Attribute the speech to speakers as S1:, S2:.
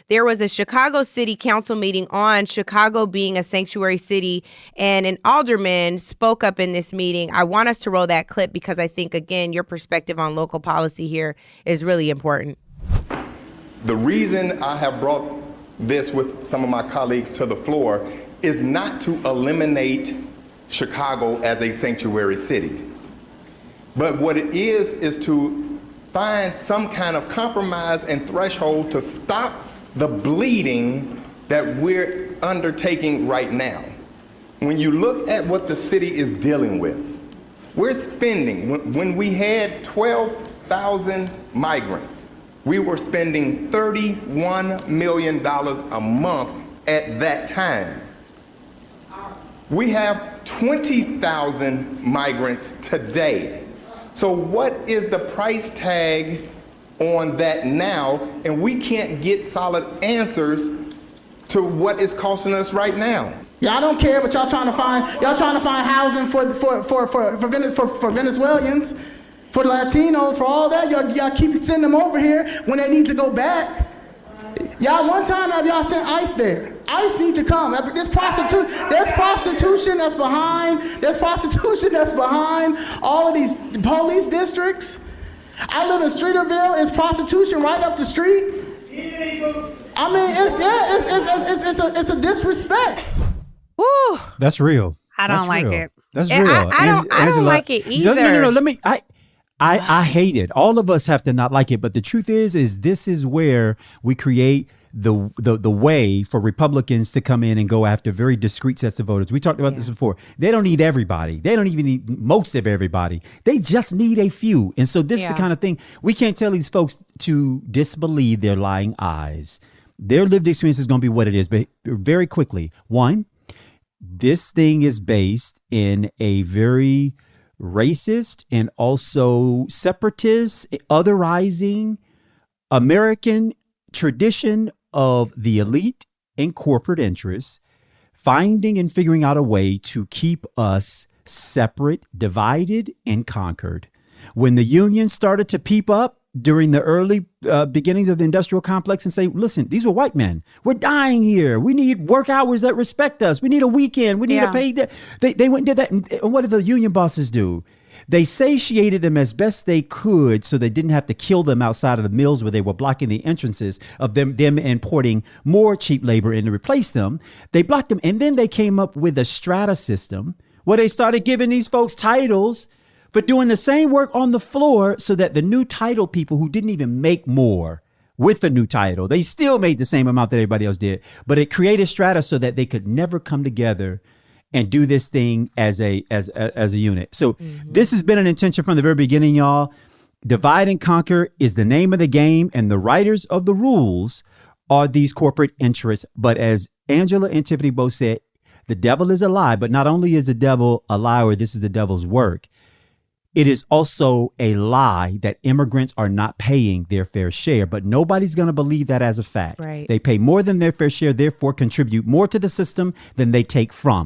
S1: there was a Chicago City Council meeting on Chicago being a sanctuary city, and an alderman spoke up in this meeting. I want us to roll that clip because I think, again, your perspective on local policy here is really important.
S2: The reason I have brought this with some of my colleagues to the floor is not to eliminate Chicago as a sanctuary city. But what it is to find some kind of compromise and threshold to stop the bleeding that we're undertaking right now. When you look at what the city is dealing with, we're spending, when we had 12,000 migrants, we were spending $31 million a month at that time. We have 20,000 migrants today. So what is the price tag on that now? And we can't get solid answers to what it's costing us right now.
S3: Y'all don't care, but y'all trying to find housing for Venezuelans, for the Latinos, for all that. Y'all keep sending them over here when they need to go back. Y'all, one time have y'all sent ICE there. ICE need to come. There's prostitution that's behind all of these police districts. I live in Streeterville. It's prostitution right up the street. I mean, it's a disrespect.
S1: Woo.
S4: That's real.
S5: I don't like it.
S4: That's real.
S1: I don't like it either.
S4: No. Let me. I hate it. All of us have to not like it. But the truth is this is where we create the way for Republicans to come in and go after very discrete sets of voters. We talked about this before. They don't need everybody. They don't even need most of everybody. They just need a few. And so this is the kind of thing we can't tell these folks to disbelieve their lying eyes. Their lived experience is going to be what it is. But very quickly, one, this thing is based in a very racist and also separatist, otherizing American tradition of the elite and corporate interests finding and figuring out a way to keep us separate, divided, and conquered. When the unions started to peep up during the early beginnings of the industrial complex and say, listen, these were white men. We're dying here. We need work hours that respect us. We need a weekend. We need a paid. They went and did that. And what did the union bosses do? They satiated them as best they could so they didn't have to kill them outside of the mills where they were blocking the entrances of them importing more cheap labor in to replace them. They blocked them. And then they came up with a strata system where they started giving these folks titles for doing the same work on the floor so that the new title people who didn't even make more with the new title, they still made the same amount that everybody else did. But it created strata so that they could never come together and do this thing as a unit. So this has been an intention from the very beginning, y'all. Divide and conquer is the name of the game, and the writers of the rules are these corporate interests. But as Angela and Tiffany both said, the devil is a lie. But not only is the devil a liar, this is the devil's work. It is also a lie that immigrants are not paying their fair share, but nobody's going to believe that as a fact.
S1: Right.
S4: They pay more than their fair share, therefore contribute more to the system than they take from.